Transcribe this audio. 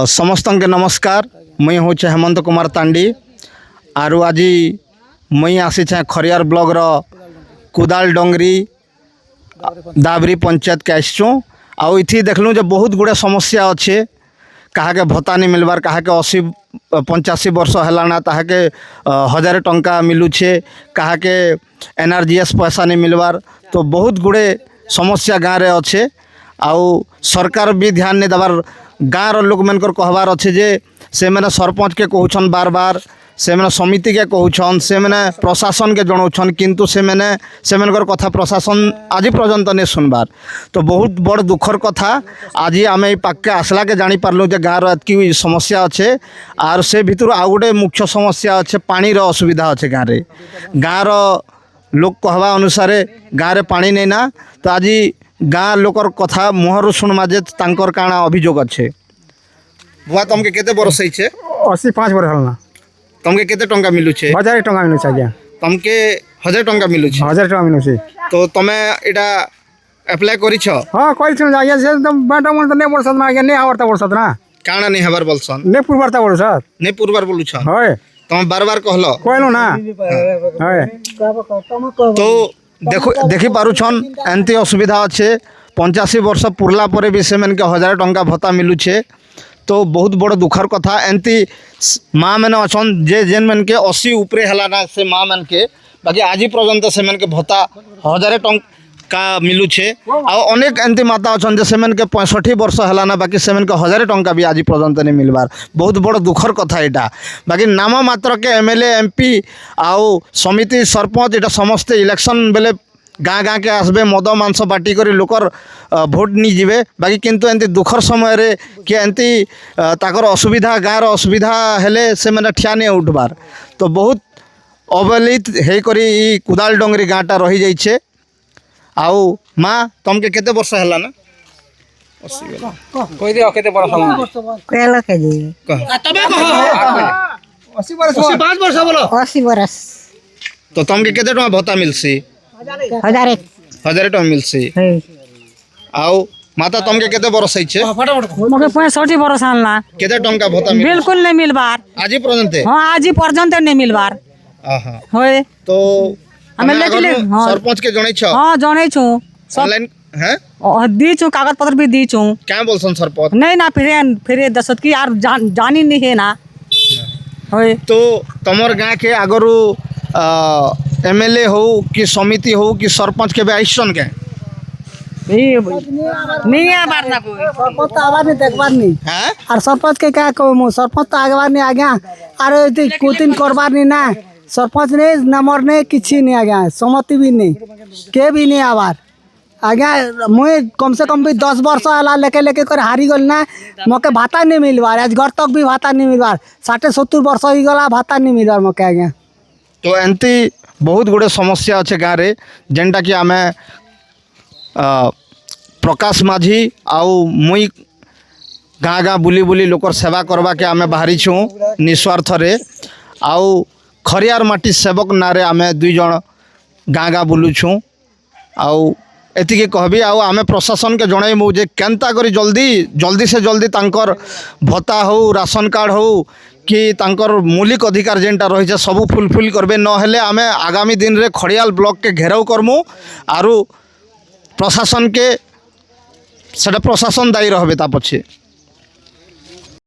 समस्त के नमस्कार। मुई हूँ हेमंत कुमार तांडी आरु आज मुई आसी खरियार ब्लॉक रो कुदाल डोंगरी दाबरी पंचायत के आसचु। आउ इथि देखलु जे बहुत गुड़े समस्या अच्छे। कहा के भत्ता नहीं मिलबार, कहा के 80-85 वर्ष है ताके 1000 टंका मिलुछे, कहा के एनआरजीएस पैसा नहीं मिलबार। तो बहुत गुड़े समस्या गाँव में अच्छे। आउ सरकार भी ध्यान नहीं देवार। गाँव लोक मनकर कहबार अच्छे जे से मैंने सरपंच के कहूछन, बार बार से मैंने समिति के कहूछन, से मैंने प्रशासन के जनाऊछन, किंतु से मैंने कथा प्रशासन आज पर्यंत नहीं सुनबार। तो बहुत बड़ दुखर कथा। आज आम पाके आसला के जानी पार्लु जे गाँव एतकी समस्या अच्छे। आर से भितर आउ गोटे मुख्य समस्या अच्छे, पानी असुविधा अच्छे। गाँव लोक कहवा अनुसार गाँव में पानी नहीं ना। तो आज गाँ लोकर कथा मुहर शुणमा जे तांकर काଣା अभियोग अच्छे। बुआ तुमके केते बरस है? 85 वर्ष हलना। तुमके केते टंका मिलुछे? 1000 टंका मिलुछे आज्ञा। तुमके 1000 टंका मिलुछे? 1000 टंका मिलुछे। तो तमे एटा अप्लाई करिछ? हां करिछ आज्ञा। से बाटा मन त नै बरसत ना आज्ञा, नै आवरता बरसत ना। काଣା नै हबार बोलसन? नै पुरबारता बरसत। नै पुरबार बोलुछ? होय तुम बार बार कहलो? कहलो ना। होय तो देखि पारुछन एंती असुविधा अच्छे। 85 वर्ष पुरला परे भी से मन के 1000 टंका भत्ता मिलुछे। तो बहुत बड़ दुखर कथा। एंती माँ मैंने अच्छन जे जेन मन के 80 उपरे हला ना से माँ मन के, बाकी आज पर्यंत से मन के भत्ता 1000 टंका मिलुछे। आ अनेक एंती माता अच्छन जे से मन के 65 वर्ष हला ना, बाकी से मन के 1000 टंका भी आज पर्यंत नहीं मिलबार। बहुत बड़ दुखर कथा एटा। बाकी नाम मात्र के एमएलए एमपी आउ समिति सरपंच एटा समस्ते इलेक्शन बेले गाँ गाँ के आसबे, मद मांस बाटी करी लोकर भोट नहीं जीवे। बाकी किंतु एंती दुखर समय रे कि एंती ताकर असुविधा गाँव असुविधा हेले से मैंने ठिया नहीं उठबार। तो बहुत अवहेलित है करी कुदाल डोंगरी गाँटा रही जाइछे। आउ माँ तुमके केते वर्ष हला ना? 80 कोई दे केते वर्ष हलना? कहला के जी तबे कहो 80 वर्ष 85 वर्ष बोलो। 80 वर्ष। तो तुमके केते टका भत्ता मिलसी? 1000 टका मिलसी। आउ माता तुमके केते वर्ष है? मोके 65 वर्ष हलना। केते टंका भत्ता मिल? बिल्कुल नहीं मिलबार। आज पर्यंत? हां आज पर्यंत नहीं मिलबार। आहा होय तो हमें लेकिन हां सरपंच के जणै छ? हां जनै छु। ऑनलाइन हैं? दी छु, कागज पत्र भी दी छु। क्या बोलसन सरपंच? नहीं ना फिरे दसत की यार जानी नहीं है ना। होय तो तमर गाँ के आगरू एमएलए हो कि समिति हो कि सरपंच के आइसन के? नहीं है बार ना कोई सरपंच तो आवाज नहीं देखबार नहीं। हैं? और सरपंच के क्या कहूँ, सरपंच तो आगबार नहीं आ गया। अरे कुतिन करबार नहीं ना। सरपंच ने नंबर नहीं किसी नहीं आ गया, सहमति भी नहीं के भी नहीं आवार आ गया। मुझे कम से कम भी 10 वर्ष हला लेके कर हारी गल ना। मके भाता नहीं मिलबार। आज घर तक भी भाता नहीं मिलबार। 60-70 वर्ष हो गला भाता नहीं मिलबार मके आ गया। तो एंती बहुत गुड़े समस्या अच्छे गाँव रे, जेनटा कि आमे प्रकाश माझी आउ मुई गाँ गाँ बुली बुली लोकर सेवा करवा के आमे बाहरी छूँ निस्वार्थ रे। आउ खरियार माटी सेवक नारे आमे 2 जन गाँ गाँ बुलुछूँ। आउ एतिके कहबी। आउ आमे प्रशासन के जणाइमु जे केनता करी जल्दी से जल्दी तांकर भत्ता हो, राशन कार्ड हो कि तांकर मौलिक अधिकार जेनटा रही है सबू फुलफिल करबे। न हेले आमे आगामी दिन रे खड़ियाल ब्लॉक के घेराव करमु। आरु प्रशासन के सेटा प्रशासन दायी रहबे ता पछे।